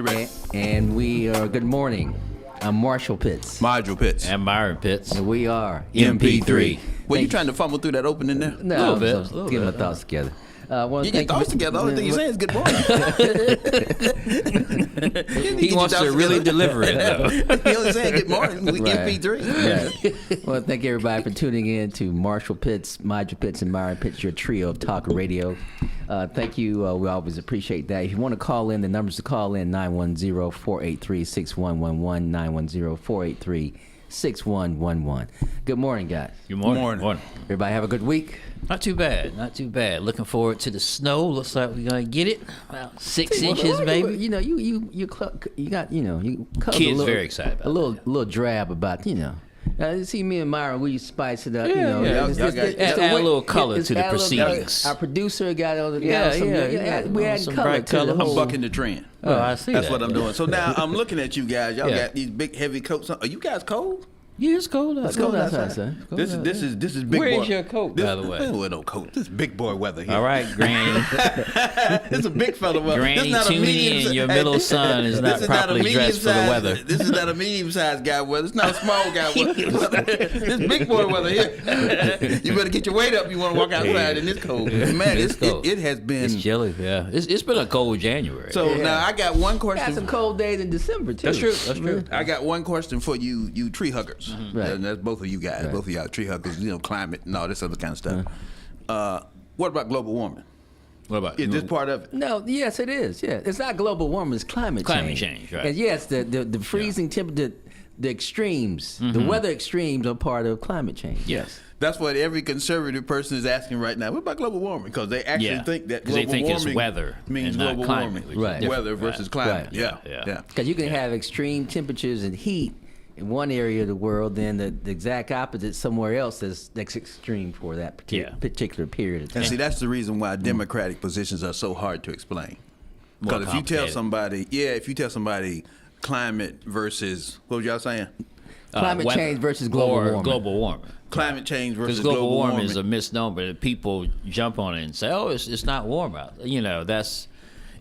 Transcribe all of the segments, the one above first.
And we are, good morning. I'm Marshall Pitts. Marshall Pitts. And Myron Pitts. And we are MP3. Were you trying to fumble through that opening there? No, a little bit. Getting my thoughts together. You get thoughts together. The only thing you're saying is good morning. He wants to really deliver it, though. He only saying good morning. We Right. MP3. Right. Well, thank everybody for tuning in to Marshall Pitts, Marshall Pitts, and Myron Pitts, your trio of talk radio. Thank you. We always appreciate that. If you want to call in, the numbers to call in, 910-483-6111, 910-483-6111. Good morning, guys. Good morning. Morning. Everybody have a good week? Not too bad. Not too bad. Looking forward to the snow. Looks like we're going to get it. About 6 inches, maybe. You know, you got, you Kids very excited about a little drab about, see me and Myron, we spice it up, Yeah. Add a little color to the proceedings. Our producer got all the We add some color bright to the color. whole. I'm bucking the trend. Oh, I see That's that. what I'm doing. So now I'm looking at you guys. Y'all Yeah. got these big heavy coats on. Are you guys cold? Yeah, it's cold out. Let's go outside, son. This is big Where boy. is your coat, this, by the way? Well, no coat. This is big boy weather here. All right, Granny. This is a big fella weather. This Granny, is not a tune medium in. Your middle son is not properly dressed for the weather. This is not a medium-sized guy weather. It's not a small guy weather. This big boy weather here. You better get your weight up. You want to walk outside in this cold. Man, it has been. It's chilly, yeah. It's been a cold January. So now I got one Got some question. cold days in December too. That's true. That's true. I got one question for you tree huggers. Right. And that's both of you guys. Right. Both of y'all tree huggers, climate and all this other kind of stuff. What about global warming? What about Is this part of it? No, yes, it is. Yeah, it's not global warming; it's climate change. Climate change, right. And yes, the freezing temperature, the extremes, the weather extremes are part of climate change. Yes. That's what every conservative person is asking right now. What about global warming? Because they actually think that 'Cause they global think warming it's weather means and not global climate, warming. which is Right. different. Weather versus Right. climate. Right. Yeah. Yeah. Because you can have extreme temperatures and heat in one area of the world, then the exact opposite somewhere else that's extreme for that particular period of time. And see, that's the reason why Democratic positions are so hard to explain. More Because if you tell complicated. somebody climate versus, what was y'all saying? Climate weather change versus global or warming. global warming. Climate change Because versus global warming warming is a misnomer that people jump on it and say, "Oh, it's not warm out." That's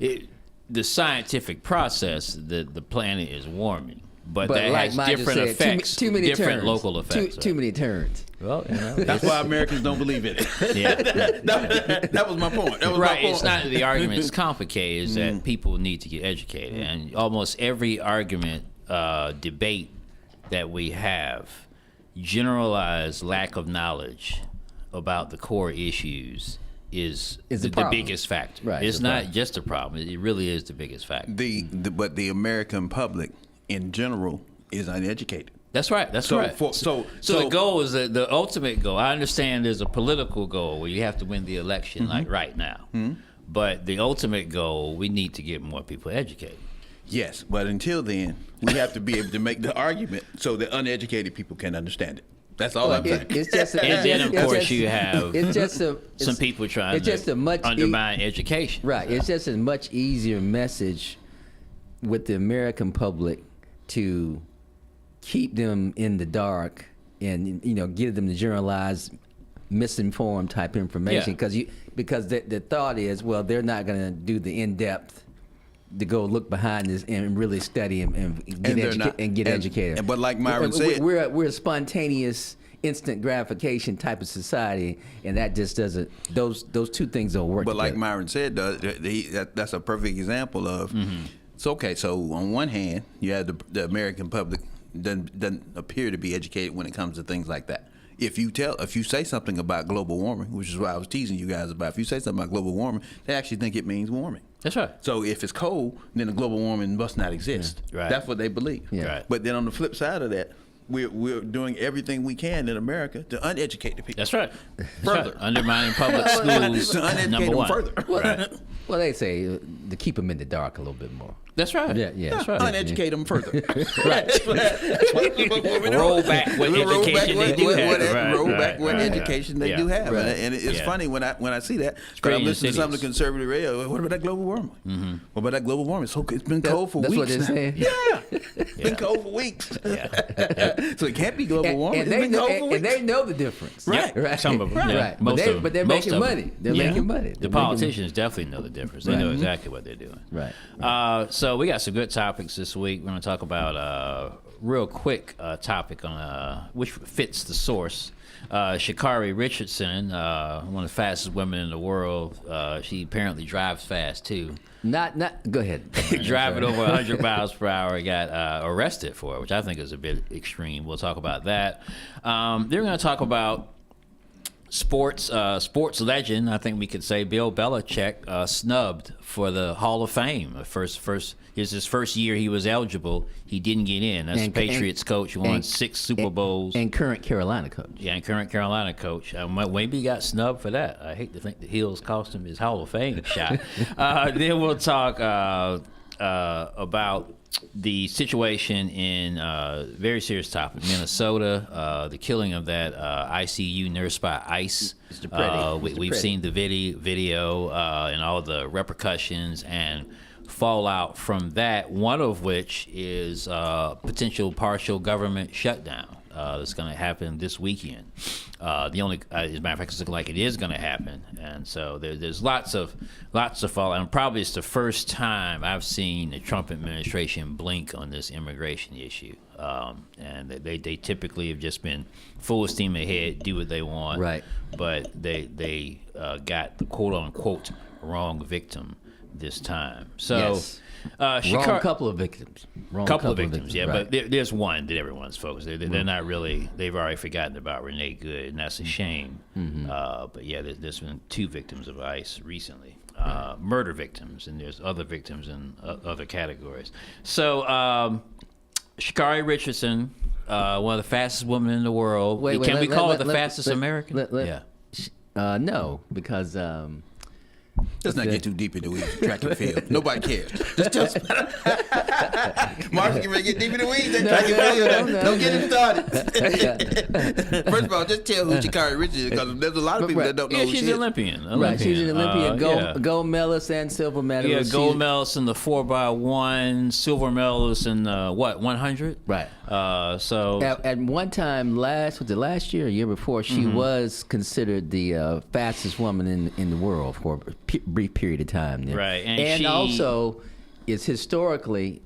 it. The scientific process that the planet is warming, but that like has Mike just different said, effects, too many different turns. local effects. Too many turns. Well, That's why Americans don't believe in it. yeah. that was my point. That was Right, my point. it's not the argument is complicated. Is that people need to get educated, and almost every argument, debate that we have, generalized lack of knowledge about the core issues is the biggest factor. Right, it's the not problem. just a problem; it really is the biggest factor. But the American public in general is uneducated. That's right. That's So right. so the goal is the ultimate goal. I understand there's a political goal where you have to win the election, like right now. But the ultimate goal, we need to get more people educated. Yes, but until then, we have to be able to make the argument so that uneducated people can understand it. That's all I'm saying. It's just, And then, of course, you have it's just some people trying to undermine education. Right. It's just a much easier message with the American public to keep them in the dark and get them to generalize misinformed type information because the thought is, well, they're not going to do the in-depth to go look behind this and really study and get educated. But like Myron said, we're a spontaneous, instant gratification type of society, and that just doesn't. Those two things don't work. But like together. Myron said, that's a perfect example of. It's okay. So on one hand, you have the American public doesn't appear to be educated when it comes to things like that. If you say something about global warming, which is what I was teasing you guys about, if you say something about global warming, they actually think it means warming. That's right. So if it's cold, then the global warming must not exist. Yeah. Right. That's what they believe. Yeah. Right. But then on the flip side of that, we're doing everything we can in America to uneducate the people. That's right. Further. Undermining public schools, To uneducate number them one. further. Right. Well, they say to keep them in the dark a little bit more. That's right. Yeah. That's right. Uneducate them further. Right. Roll back what education they do have. Roll back what education they do have. Right. And it's funny when I see that. But great I'm in listening to some of the cities. conservative radio. What about that global warming? What about that global warming? It's been cold for That's weeks. what they're saying. Yeah. It's been cold for weeks. So it can't be global warming. And It's they been know, cold for and weeks. they know the difference. Yeah, Right. some of them. Yeah. Right. Most of them. But they're Most making of them. money. They're Yeah. making money. The politicians definitely know the difference. They know exactly what they're doing. Right. So we got some good topics this week. We're going to talk about real quick topic on which fits the source. Sha'Carri Richardson, one of the fastest women in the world. She apparently drives fast too. Not. Go ahead. Driving over 100 miles per hour, got arrested for it, which I think is a bit extreme. We'll talk about that. Then we're going to talk about sports legend. I think we could say Bill Belichick snubbed for the Hall of Fame. Here's his first year he was eligible. He didn't get in. That's the Patriots coach who won 6 Super Bowls. And current Carolina coach. Yeah, and current Carolina coach. Maybe he got snubbed for that. I hate to think the Hills cost him his Hall of Fame shot. Then we'll talk about the situation in very serious topic, Minnesota, the killing of that ICU nurse by ICE. We've seen the video and all the repercussions and fallout from that, one of which is potential partial government shutdown that's going to happen this weekend. As a matter of fact, it's looking like it is going to happen, and so there's lots of fallout. And probably it's the first time I've seen the Trump administration blink on this immigration issue. And they typically have just been full steam ahead, do what they want. Right. But they got the quote unquote wrong victim this time. So. Yes. Wrong couple of victims. Yeah, right. but there's one that everyone's focused. They're not really. They've already forgotten about Renee Good, and that's a shame. But yeah, there's been 2 victims of ICE recently, murder victims, and there's other victims in other categories. So Sha'Carri Richardson, one of the fastest women in the world. Can we call her the fastest American? No, because. Let's not get too deep into weeds. Track and field. Nobody cares. Just Mark's getting ready to get deep in the weeds. Track and field. Don't get him started. First of all, just tell who Sha'Carri Richardson is, because there's a lot of people that don't know who she is. She's an Olympian. Right, she's an Olympian, gold medalist and silver medalist. Yeah, gold medalist in the 4x1, silver medalist in 100? Right. So at one time, last year or year before, she was considered the fastest woman in the world for a brief period of time. There. Right, and also is historically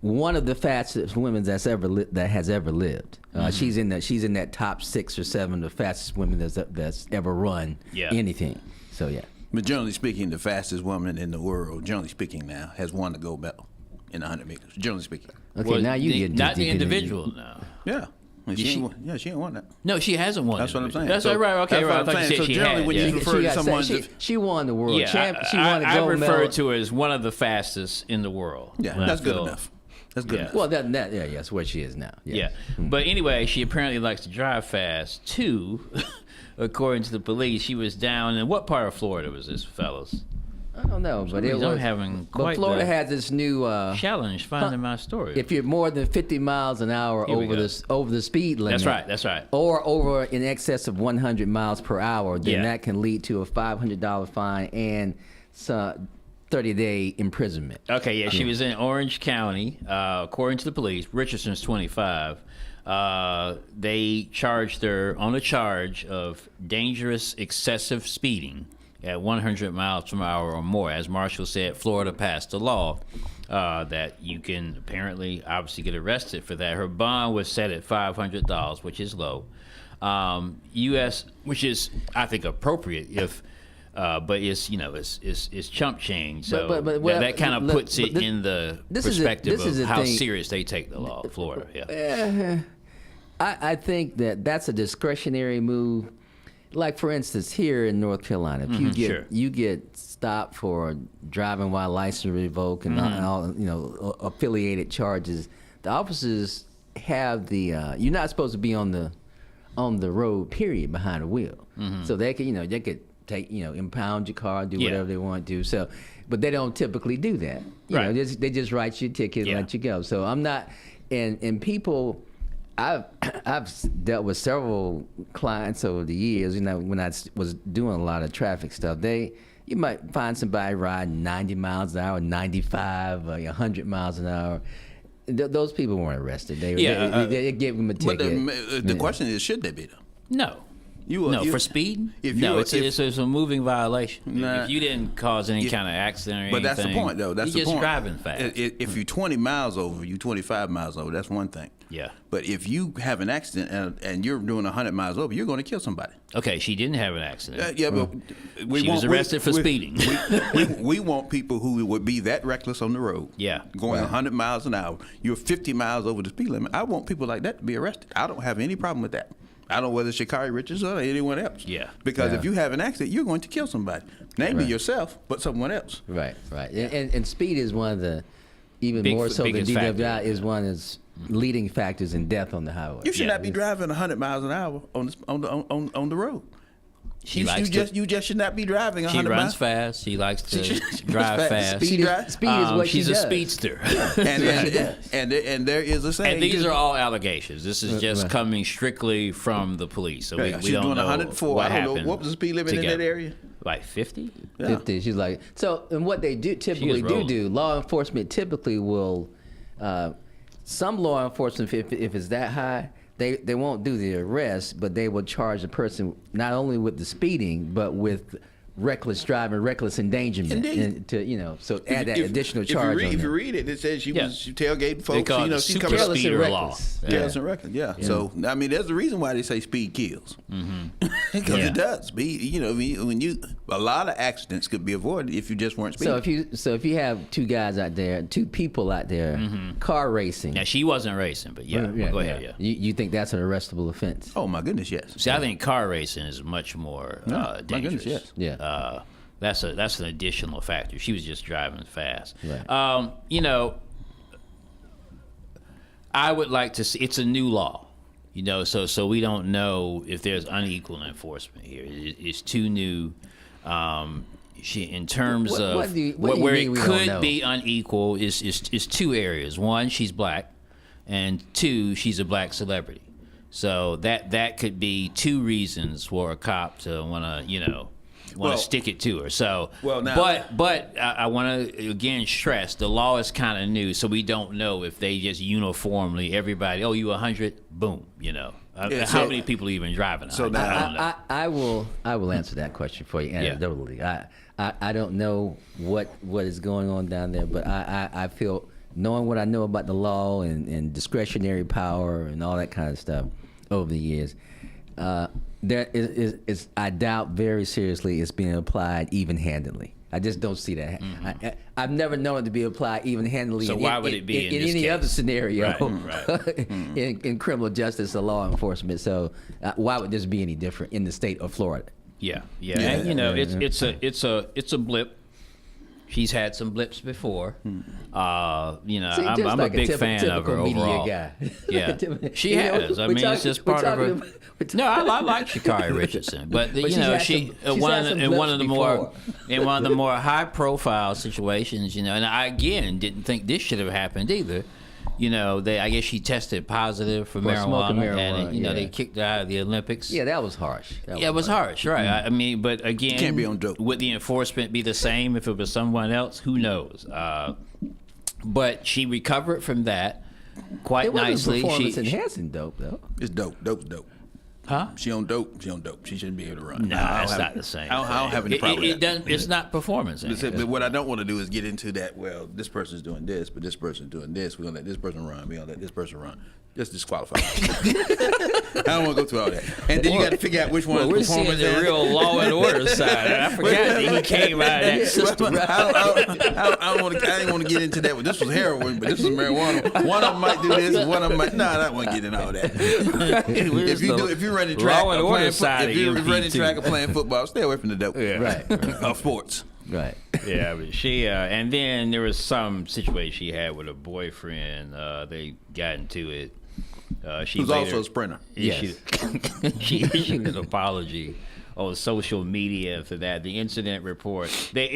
one of the fastest women that has ever lived. She's in that top 6 or 7 of the fastest women that's ever run anything. So yeah. But generally speaking, the fastest woman in the world, generally speaking, now has won the gold medal in 100 meters. Generally speaking. Okay, now you get not the individual now. Yeah. She ain't won that. No, she hasn't won. That's what I'm saying. That's so, right. Okay, right. I thought you said so she generally, had, when you refer to someone, she won the world champ. She won a I gold refer medal. to her as one of the fastest in the world. Yeah, that's good enough. That's good enough. Well, that's where she is now. Yes. Yeah, but anyway, she apparently likes to drive fast too. According to the police, she was down in what part of Florida was this, fellas? I don't know, but it was. I'm having quite but Florida the has this new challenge finding my story. If you're more than 50 miles an hour over the speed limit, that's right, or over in excess of 100 miles per hour, then that can lead to a $500 fine and 30-day imprisonment. Okay, yeah, she was in Orange County, according to the police. Richardson's 25. They charged her on a charge of dangerous excessive speeding at 100 miles per hour or more. As Marshall said, Florida passed a law that you can obviously get arrested for that. Her bond was set at $500, which is low. U.S., which is, I think, appropriate if, but it's chump change. So that kind of puts it in the perspective of how serious they take the law, Florida. Yeah. I think that's a discretionary move. Like, for instance, here in North Carolina, if you get stopped for driving while license revoked and all affiliated charges, the officers have you're not supposed to be on the road, period, behind the wheel. So they could take impound your car, do whatever they want to do. So, but they don't typically do that. They just write you a ticket and let you go. So I'm not, and people. I've dealt with several clients over the years. When I was doing a lot of traffic stuff, you might find somebody riding 90 miles an hour, 95, 100 miles an hour. Those people weren't arrested. They gave them a ticket. But the question is, should they be though? No. For speed. If No, you- it's a moving violation. Nah. If you didn't cause any kind of accident or anything, But that's the point, though. That's the you're just point. driving fast. If you're 20 miles over, you're 25 miles over. That's one thing. Yeah. But if you have an accident and you're doing 100 miles over, you're going to kill somebody. Okay, she didn't have an accident. Yeah, but She was arrested for speeding. we want people who would be that reckless on the road. Yeah. Going 100 miles an hour. You're 50 miles over the speed limit. I want people like that to be arrested. I don't have any problem with that. I don't know whether it's Sha'Carri Richards or anyone else. Yeah. Because if you have an accident, you're going to kill somebody. Namely yourself, but someone else. Right. And speed is one of the, even more so than biggest DWI, factor. is one of the leading factors in death on the highway. You should not be driving 100 miles an hour on the road. You just should not be driving 100 She miles. runs fast. She likes to drive fast. Speed is what she's she a does. speedster. And there is a saying. And these are all allegations. This is just coming strictly from the police. So we She's don't doing know 104. what I don't happened know what was the speed limit in that area. Like 50? 50. She's like, so, and what they typically do, law enforcement typically will, some law enforcement, if it's that high, they won't do the arrest, but they will charge the person not only with the speeding, but with reckless driving, reckless endangerment. Indeed. And to, so add that additional charge If you on read it, it says she was tailgating folks. They call it She super comes careless and speeder law. reckless. Careless and reckless, yeah. So I mean, there's a reason why they say speed kills, because it does. Speed, when you a lot of accidents could be avoided if you just weren't speeding. So if you have two people out there, car racing. Now, she wasn't racing, but go ahead, yeah. You think that's an arrestable offense? Oh my goodness, yes. See, I think car racing is much more my dangerous. goodness, yes. Yeah. That's an additional factor. She was just driving fast. Right. I would like to see. It's a new law, so we don't know if there's unequal enforcement here. It's too new. In terms of where it could be unequal is two areas. One, she's black, and two, she's a black celebrity. So that could be two reasons for a cop to want to stick it to her. So, but I want to again stress the law is kind of new, so we don't know if they just uniformly everybody. Oh, you 100, boom. How many people are even driving? So now I will answer that question for you anecdotally. I don't know what is going on down there, but I feel, knowing what I know about the law and discretionary power and all that kind of stuff over the years, there is I doubt very seriously it's being applied even-handedly. I just don't see that. I've never known it to be applied even-handedly. So why would it be in this any case? other scenario Right. in criminal justice or law enforcement? So why would this be any different in the state of Florida? Yeah. And it's a blip. She's had some blips before. I'm a big fan of her overall. Guy. Yeah, she has. I mean, it's just part of her. No, I like Sha'Carri Richardson, but she in one of the more high-profile situations, and I again didn't think this should have happened either. I guess she tested positive for marijuana, and they kicked her out of the Olympics. Yeah, that was harsh. It was harsh, right? I mean, but again, you can't be on dope. Would the enforcement be the same if it was someone else? Who knows? But she recovered from that quite nicely. Performance enhancing dope, though. It's dope. Dope's dope. Huh? She on dope. She shouldn't be able to run. No, that's not the same. I don't have any problem with that. It's not performance. But what I don't want to do is get into that. Well, this person's doing this, but this person's doing this. We're gonna let this person run. We're gonna let this person run. Just disqualify. I don't want to go through all that. And then you got to figure out which one. We're seeing the real law and order side. I forgot that he came out of that system. I didn't want to get into that. This was heroin, but this was marijuana. One of them might do this, and one of them might. No, I don't want to get into all that. If you're running track or playing football, stay away from the dope. Yeah. Right. Sports. Right. Yeah, but she and then there was some situation she had with a boyfriend. They got into it. She was also a sprinter. She issued an apology on social media for that. The incident report. They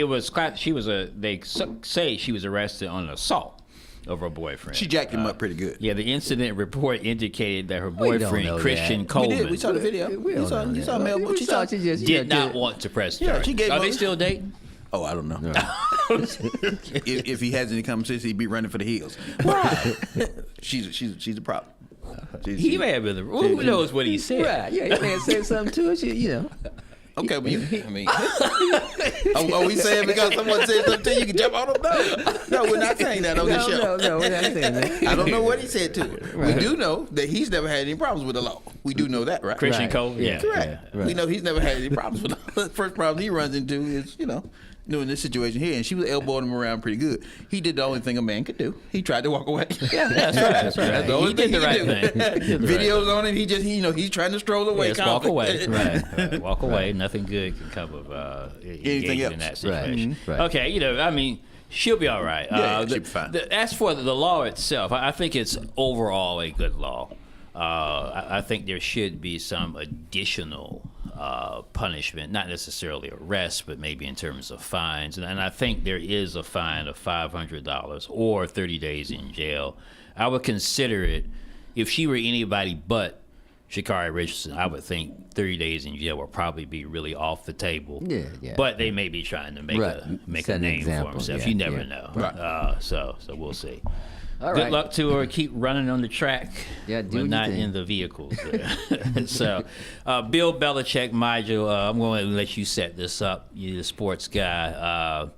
say she was arrested on an assault of her boyfriend. She jacked him up pretty good. Yeah, the incident report indicated that her boyfriend, Christian Coleman, we saw the video. You saw Mel. did not want to press charges. Are they still dating? Oh, I don't know. if he has any conversation, he'd be running for the hills. She's a problem. He may have been the. Who knows what he said? Right. Yeah, he may have said something to us. You know. Okay, but I mean, are we saying because someone said something to you, you can jump on them? No, we're not saying that on this show. No, we're not saying that. I don't know what he said to her. Right. We do know that he's never had any problems with the law. We do know that, right? Christian Right. Cole. Yeah. Correct. Right. We know he's never had any problems with the law. The first problem he runs into is, in this situation here, and she was elbowing him around pretty good. He did the only thing a man could do. He tried to walk away. Yeah, that's right. That's right. That's the only He did thing the right he could do. thing. He did the Videos right on it. He just, he's trying to stroll away. Just walk away. Right. Right. Walk away. Nothing good can come of engaging in that else. situation. Right. Okay, I mean, she'll be all right. Yeah, she'll be fine. As for the law itself, I think it's overall a good law. I think there should be some additional punishment, not necessarily arrest, but maybe in terms of fines. And I think there is a fine of $500 or 30 days in jail. I would consider it, if she were anybody but Sha'Carri Richardson, I would think 30 days in jail would probably be really off the table. Yeah. But they may be trying to make Set a an name example. for themselves. Yeah, You never yeah. know. Right. So we'll see. All Good right. luck to her. Keep running on the track, Yeah, do but your not thing. in the vehicles. So, Bill Belichick, Migel, I'm going to let you set this up. You're the sports guy.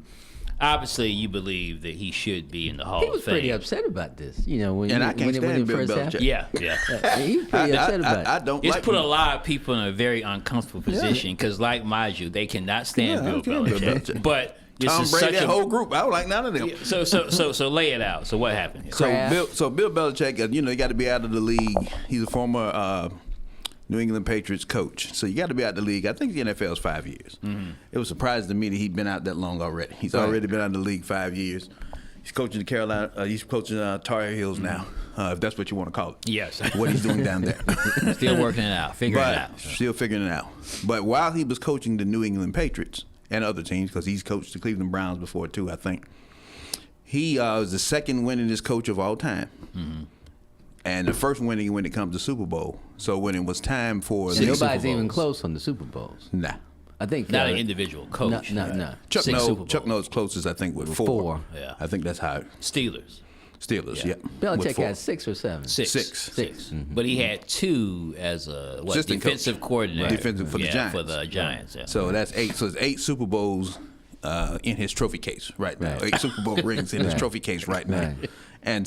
Obviously, you believe that he should be in the Hall He of was Fame. pretty upset about this. When And I can't it stand Bill first happened. Belichick. Yeah. He was pretty upset about it. I don't It's like put a him. lot of people in a very uncomfortable position because, like Maju, they cannot stand Yeah, I Bill can't Bill Belichick. Belichick. But this Tom is Brady, such that a whole group. I don't like none of them. so lay it out. So what happened here? Kraft. So Bill Belichick, he got to be out of the league. He's a former New England Patriots coach. So you got to be out of the league. I think the NFL is 5 years. Mm-hmm. It was surprising to me that he'd been out that long already. He's already been out of the league 5 years. He's coaching the Carolina. He's coaching Tar Heels now, if that's what you want to call it. Yes. What he's doing down there. Still working it out, figuring it out. Still figuring it out. But while he was coaching the New England Patriots and other teams, because he's coached the Cleveland Browns before too, I think, he was the second winningest coach of all time. Mm-hmm. And the first winning when it comes to Super Bowl. So when it was time for So the nobody's Super even Bowls, close on the Super Bowls. Nah. I think Not an individual coach. No. Chuck Six Super knows Bowls. closest, I think, with Four. four. Yeah. I think that's how. Steelers. Steelers, yeah. Belichick with four. had 6 or 7. Six. Six. But he had 2 as a Assistant defensive coach. coordinator. Defensive for the Giants. For the Giants, yeah. So that's 8. So it's 8 Super Bowls in his trophy case right now. Right. 8 Super Bowl rings in his trophy case right now. Right.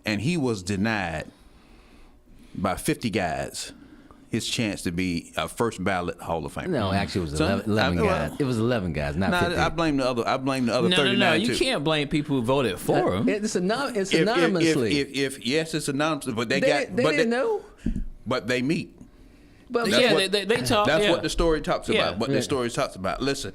And he was denied by 50 guys his chance to be a first ballot Hall of Famer. No, actually, it was So, 11 I- guys. It was 11 guys, not 50. I blame the other. I blame the other No, 39 you too. can't blame people who voted for him. It's anonymously. If yes, it's anonymous, but they they didn't know. But they meet. But That's yeah, what- they talk. That's yeah. what the story talks Yeah. about. What the story talks about. Listen.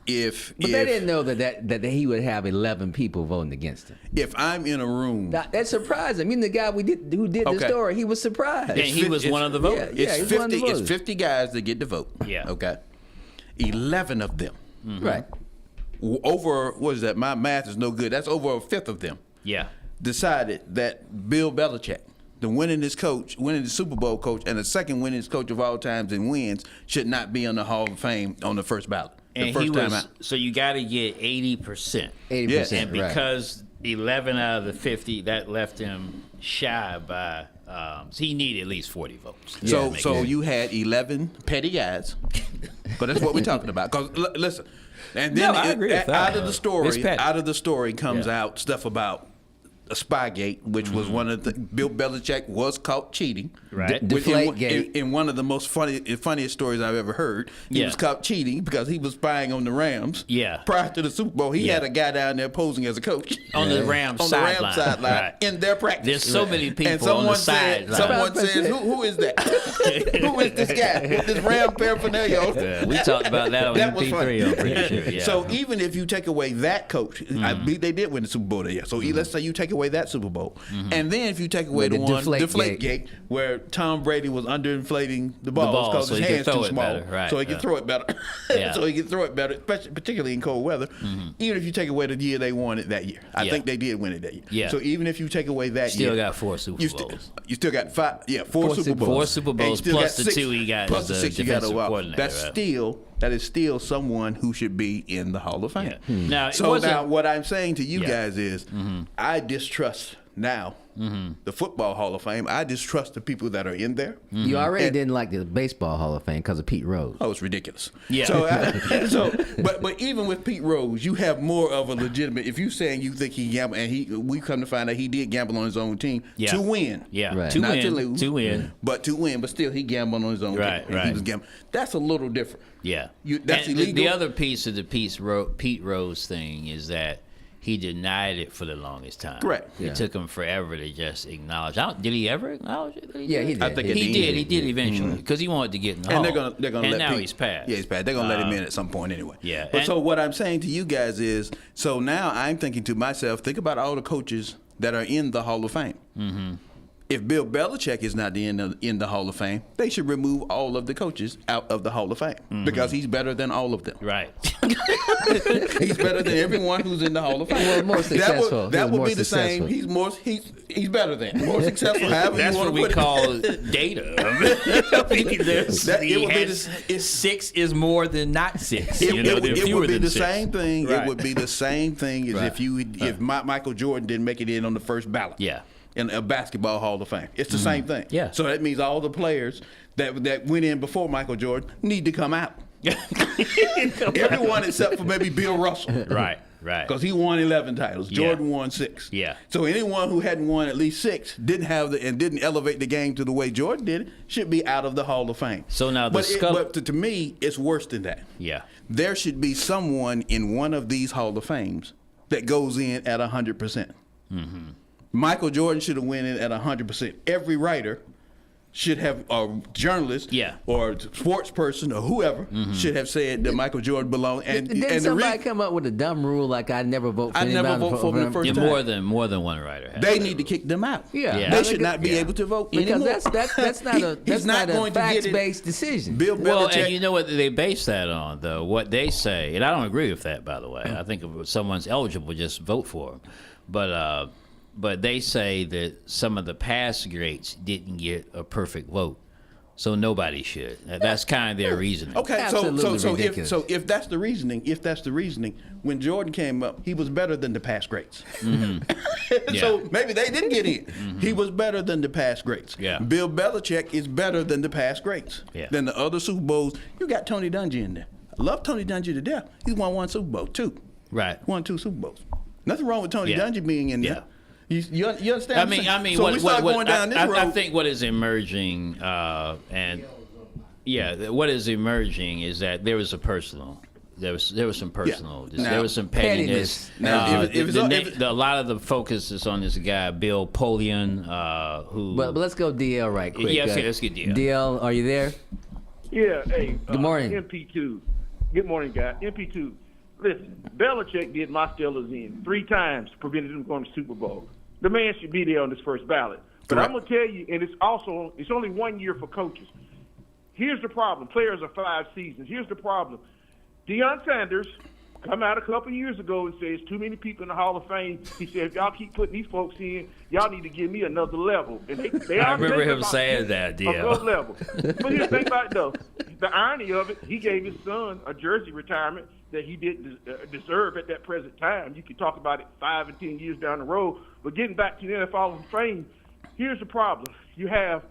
If they didn't know that he would have 11 people voting against him. if I'm in a room, That surprised him. I mean, the guy who did the Okay. story, he was surprised. And he was one of the voters. Yeah, it's he's one of the 50. It's voters. 50 guys that get to vote. Yeah. Okay. 11 of them. Right. Over what is that? My math is no good. That's over a fifth of them. Yeah. Decided that Bill Belichick, the winningest coach, winning the Super Bowl coach, and the second winningest coach of all times in wins, should not be on the Hall of Fame on the first ballot. And the first he time was, out. so you got to get 80%. 80%. And right. because 11 out of the 50, that left him shy by, so he needed at least 40 votes. So Make so sense. you had 11 petty guys, because that's what we're talking about. Because listen, and then No, I agree with that. out of the It's story, petty. comes Yeah. out stuff about a Spygate, which was one of the Bill Belichick was caught cheating. Right. Which Deflategate. in one of the most funniest stories I've ever heard. He Yeah. was caught cheating because he was spying on the Rams. Yeah. Prior to the Super Bowl, he Yeah. had a guy down there posing as a coach On the Rams on the Rams sideline. sideline Right. in their practice. There's so many people and on the said, sideline. someone says, who is that? Who is this guy with this Ram paraphernalia on? Yeah, we talked about that on That was MP3, I'm pretty sure. Yeah. So even if you take away that coach, I believe they did win the Super Bowl that year. So let's say you take away that Super Bowl, and then if you take away With the the one Deflategate. Deflategate, where Tom Brady was underinflating the balls ball, because so his he could hands throw too it small, better, right, so he could yeah. throw it better. Yeah. So he could throw it better, particularly in cold weather. Even if you take away the year they won it that year, I Yeah. think they did win it that year. Yeah. So even if you take away that Still year, got 4 Super you Bowls. still got four Super Bowls. 4 Super And Bowls still plus got the six- 2 he got plus as the the 6 you got defensive coordinator. That's right? that is still someone who should be in the Hall of Fame. Yeah. Now, it So wasn't- now what I'm saying to you Yeah. guys is I distrust Now, the Football Hall of Fame, I just trust the people that are in there. You already didn't like the Baseball Hall of Fame because of Pete Rose. Oh, it's ridiculous. Yeah. But even with Pete Rose, you have more of a legitimate. If you saying you think he gambled, and we come to find out he did gamble on his own team to win. Yeah, Right. to Not win, to lose, to win. but to win. But still, he gambled on his own team. Right. He was gambling. That's a little different. Yeah, That's and illegal. The other piece of the Pete Rose thing is that he denied it for the longest time. Correct. It Yeah. took him forever to just acknowledge. Did he ever acknowledge it? Yeah, he did. I think He did. He did eventually because he wanted to get in the hall. And they're gonna And let now Pete, he's passed. Yeah, he's passed. They're gonna let him in at some point anyway. Yeah, But and- so what I'm saying to you guys is, so now I'm thinking to myself, think about all the coaches that are in the Hall of Fame. Mm-hmm. If Bill Belichick is not in the Hall of Fame, they should remove all of the coaches out of the Hall of Fame because he's better than all of them. Right. He's better than everyone who's in the Hall of Fame. Well, more successful. That He was would more be the successful. same. He's better than more successful. However That's you what want to we put call data. It would be it's 6 is more than not 6. It, You know, it, they're it fewer would be than the 6. same thing. Right. It would be the same thing as Right. if Michael Jordan didn't make it in on the first ballot. Yeah. In a basketball Hall of Fame, it's the same thing. Yeah. So that means all the players that went in before Michael Jordan need to come out. Everyone except for maybe Bill Russell. Right. Right. Because he won 11 titles. Yeah. Jordan won 6. Yeah. So anyone who hadn't won at least 6, didn't elevate the game to the way Jordan did it, should be out of the Hall of Fame. So now the but to me, it's worse than that. Yeah. There should be someone in one of these Hall of Fames that goes in at 100%. Mm-hmm. Michael Jordan should have went in at 100%. Every writer should have, or journalist, Yeah. or sports person, or whoever should have said that Michael Jordan belonged. And Didn't somebody come up with a dumb rule like I never vote for I never anybody vote for him the first Yeah, time. more than one writer. Has They that need to rule. kick them out. Yeah. Yeah. They should not be able to vote Because anymore. that's not a He's not going to get it. facts-based decision. Bill Well, Belichick. and you know what they base that on, though? What they say, and I don't agree with that, by the way. I think if someone's eligible, just vote for them. But they say that some of the past greats didn't get a perfect vote, so nobody should. That's kind of their reasoning. Okay, Absolutely ridiculous. if that's the reasoning, when Jordan came up, he was better than the past greats. So maybe they didn't get in. He was better than the past greats. Yeah. Bill Belichick is better than the past greats. Yeah. Than the other Super Bowls. You got Tony Dungy in there. I love Tony Dungy to death. He's won 1 Super Bowl, 2. Right. Won 2 Super Bowls. Nothing wrong with Tony Yeah. Dungy being in there. Yeah. You understand? I mean, so what, we start what, going down this road. I think what is emerging, what is emerging is that there was a personal. There was some personal. Now, there was some pettiness. Now, if A lot of the focus is on this guy Bill Polian, who. But let's go DL right quick. Yeah, let's get DL. DL, are you there? Yeah, hey. Good morning. MP2. Good morning, guy. MP2. Listen, Belichick did my Steelers in 3 times, prevented them from going to the Super Bowl. The man should be there on this first ballot. But Correct. I'm going to tell you, and it's only 1 year for coaches. Here's the problem. Players are 5 seasons. Here's the problem. Deion Sanders come out a couple years ago and said, there's too many people in the Hall of Fame. He said, if y'all keep putting these folks in, y'all need to give me another level. And they I remember think him about saying that, above DL. level. But here's the thing about it, though. The irony of it, he gave his son a jersey retirement that he didn't deserve at that present time. You could talk about it 5 and 10 years down the road. But getting back to the NFL Hall of Fame, here's the problem. You have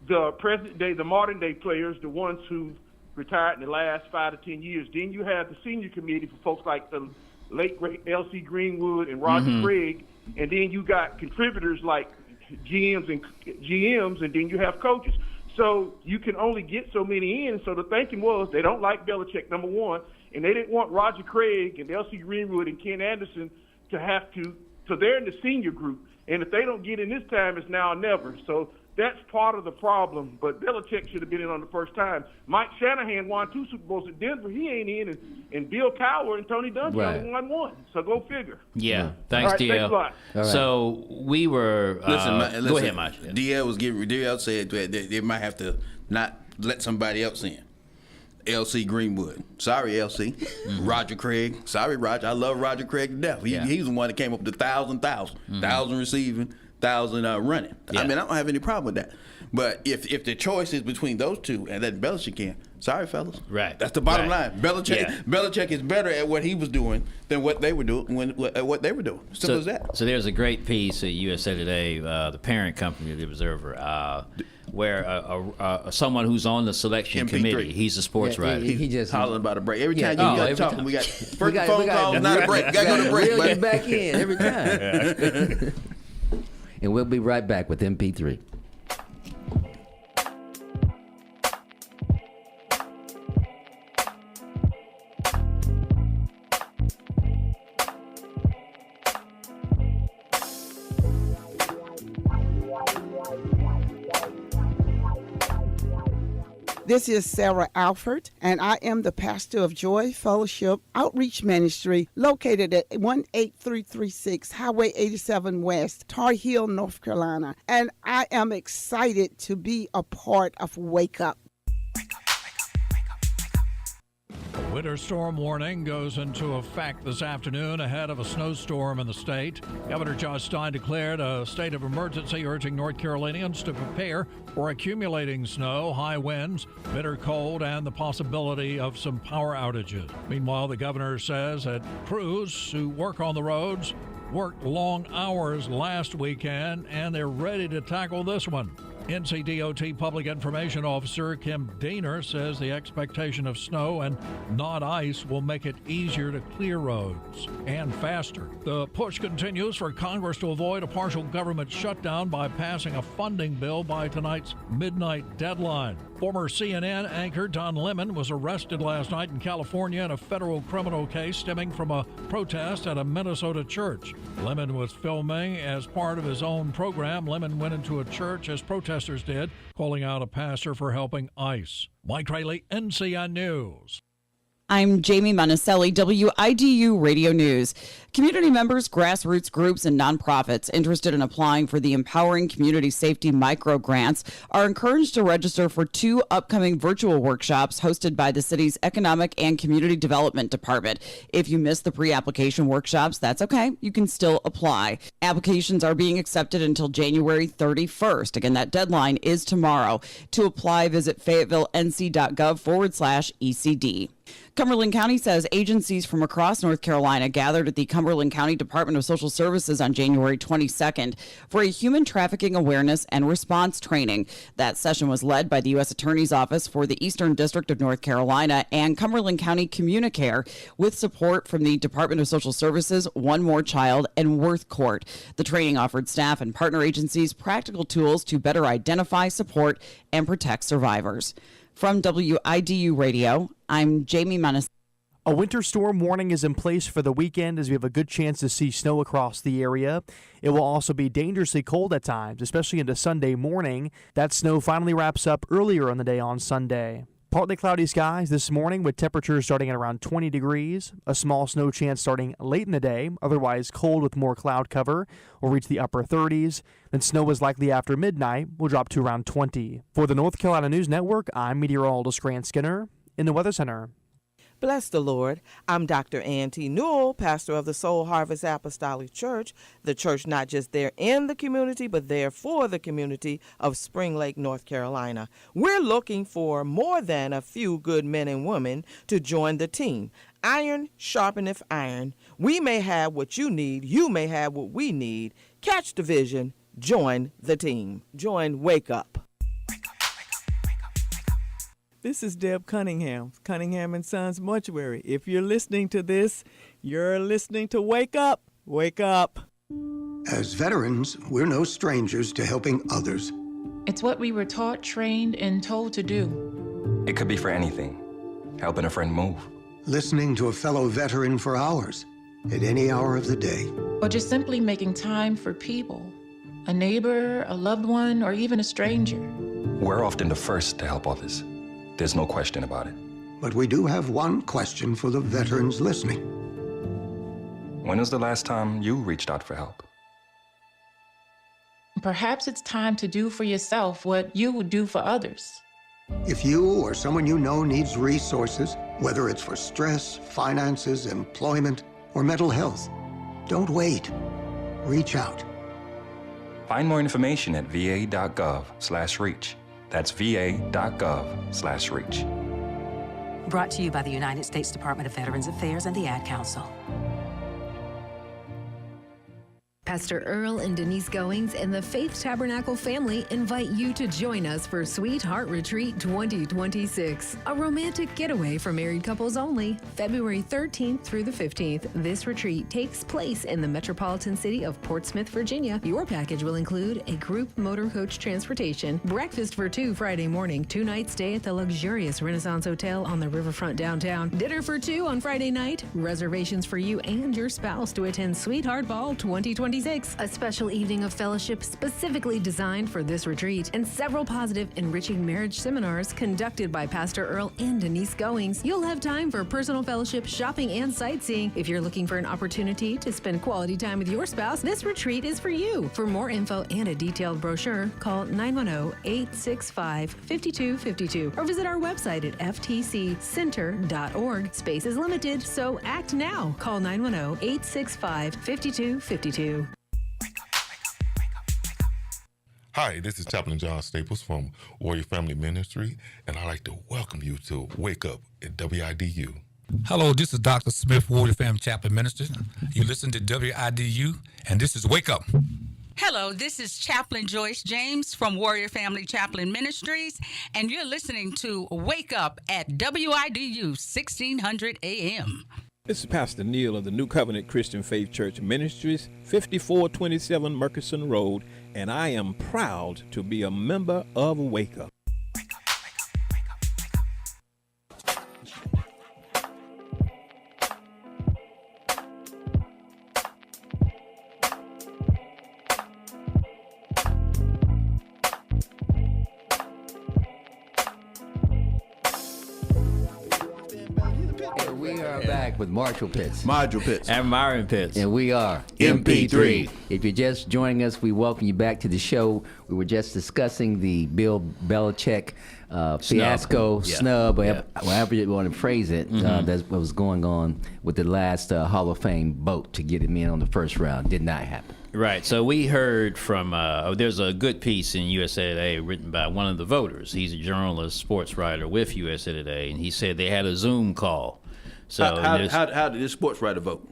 the present day, the modern day players, the ones who retired in the last 5 to 10 years. Then you have the senior committee for folks like the late great L.C. Greenwood and Roger Craig, and then you got contributors like GMs, and then you have coaches. So you can only get so many in. So the thinking was they don't like Belichick, number one, and they didn't want Roger Craig and L.C. Greenwood and Ken Anderson to have to. So they're in the senior group, and if they don't get in this time, it's now or never. So that's part of the problem, but Belichick should have been in on the first time. Mike Shanahan won 2 Super Bowls at Denver. He ain't in, and Bill Cowher and Tony Dungy only won 1. So go figure. Yeah, thanks, All right, DL. thanks a lot. All right. So we were. Listen, go ahead, Mike. DL said that they might have to not let somebody else in. L.C. Greenwood. Sorry, L.C. Roger Craig. Sorry, Roger. I love Roger Craig to death. He was the one that came up with the 1,000 receiving, running. Yeah. I mean, I don't have any problem with that. But if the choice is between those two and that Belichick in, sorry, fellas. Right. That's the bottom Right. line. Belichick is better at what he was doing than what they were doing. What they were doing. Simple as that. So there's a great piece at USA Today, the parent company of the Observer, where someone who's on the selection MP3. committee, he's a sports writer. He just Hollering about a break. Every Yeah. time you Oh, got every talking, time. we got first phone call, not a break. Got to go to break, reel you buddy. back in every time. And we'll be right back with MP3. This is Sarah Alford, and I am the pastor of Joy Fellowship Outreach Ministry located at 18336 Highway 87 West, Tar Heel, North Carolina. And I am excited to be a part of Wake Up. Winter storm warning goes into effect this afternoon ahead of a snowstorm in the state. Governor Josh Stein declared a state of emergency, urging North Carolinians to prepare for accumulating snow, high winds, bitter cold, and the possibility of some power outages. Meanwhile, the governor says that crews who work on the roads worked long hours last weekend, and they're ready to tackle this one. NCDOT Public Information Officer Kim Diener says the expectation of snow and not ice will make it easier to clear roads and faster. The push continues for Congress to avoid a partial government shutdown by passing a funding bill by tonight's midnight deadline. Former CNN anchor Don Lemon was arrested last night in California in a federal criminal case stemming from a protest at a Minnesota church. Lemon was filming as part of his own program. Lemon went into a church as protesters did, calling out a pastor for helping ICE. Mike Rayleigh, NCN News. I'm Jamie Monticelli, WIDU Radio News. Community members, grassroots groups, and nonprofits interested in applying for the Empowering Community Safety Micro Grants are encouraged to register for 2 upcoming virtual workshops hosted by the city's Economic and Community Development Department. If you missed the pre-application workshops, that's okay. You can still apply. Applications are being accepted until January 31st. Again, that deadline is tomorrow. To apply, visit FayetteVilleNC.gov/ECD. Cumberland County says agencies from across North Carolina gathered at the Cumberland County Department of Social Services on January 22nd for a human trafficking awareness and response training. That session was led by the U.S. Attorney's Office for the Eastern District of North Carolina and Cumberland County Communicare, with support from the Department of Social Services, One More Child, and Worth Court. The training offered staff and partner agencies practical tools to better identify, support, and protect survivors. From WIDU Radio, I'm Jamie Monticelli. A winter storm warning is in place for the weekend as we have a good chance to see snow across the area. It will also be dangerously cold at times, especially into Sunday morning. That snow finally wraps up earlier in the day on Sunday. Partly cloudy skies this morning with temperatures starting at around 20 degrees. A small snow chance starting late in the day, otherwise cold with more cloud cover. Will reach the upper 30s. Then snow is likely after midnight. Will drop to around 20. For the North Carolina News Network, I'm meteorologist Grant Skinner in the Weather Center. Bless the Lord. I'm Dr. Ann T. Newell, pastor of the Soul Harvest Apostolic Church, the church not just there in the community, but there for the community of Spring Lake, North Carolina. We're looking for more than a few good men and women to join the team. Iron sharpeneth iron. We may have what you need. You may have what we need. Catch the vision. Join the team. Join Wake Up. This is Deb Cunningham, Cunningham & Sons Mortuary. If you're listening to this, you're listening to Wake Up. Wake up. As veterans, we're no strangers to helping others. It's what we were taught, trained, and told to do. It could be for anything. Helping a friend move. Listening to a fellow veteran for hours, at any hour of the day. Or just simply making time for people. A neighbor, a loved one, or even a stranger. We're often the first to help others. There's no question about it. But we do have one question for the veterans listening. When was the last time you reached out for help? Perhaps it's time to do for yourself what you would do for others. If you or someone you know needs resources, whether it's for stress, finances, employment, or mental health, don't wait. Reach out. Find more information at va.gov/reach. That's va.gov/reach. Brought to you by the United States Department of Veterans Affairs and the Ad Council. Pastor Earl and Denise Goings and the Faith Tabernacle family invite you to join us for Sweetheart Retreat 2026, a romantic getaway for married couples only, February 13th through the 15th. This retreat takes place in the metropolitan city of Portsmouth, Virginia. Your package will include a group motor coach transportation, breakfast for 2 Friday morning, 2-night stay at the luxurious Renaissance Hotel on the riverfront downtown, dinner for 2 on Friday night, reservations for you and your spouse to attend Sweetheart Ball 2026, a special evening of fellowship specifically designed for this retreat, and several positive, enriching marriage seminars conducted by Pastor Earl and Denise Goings. You'll have time for personal fellowship, shopping, and sightseeing. If you're looking for an opportunity to spend quality time with your spouse, this retreat is for you. For more info and a detailed brochure, call 910-865-5252 or visit our website at ftccenter.org. Space is limited, so act now. Call 910-865-5252. Hi, this is Chaplain John Staples from Warrior Family Ministry, and I'd like to welcome you to Wake Up at WIDU. Hello, this is Dr. Smith, Warrior Family Chaplain Minister. You listen to WIDU, and this is Wake Up. Hello, this is Chaplain Joyce James from Warrior Family Chaplain Ministries, and you're listening to Wake Up at WIDU 1600 AM. This is Pastor Neil of the New Covenant Christian Faith Church Ministries, 5427 Murkison Road, and I am proud to be a member of Wake Up. We are back with Marshall Pitts, Module Pitts, and Myron Pitts, and we are MP3. If you're just joining us, we welcome you back to the show. We were just discussing the Bill Belichick fiasco, snub, however you want to phrase it. That's what was going on with the last Hall of Fame vote to get him in on the first round. Did not happen. Right. So we heard from, there's a good piece in USA Today written by one of the voters. He's a journalist, sports writer with USA Today, and he said they had a Zoom call. So how did this sports writer vote?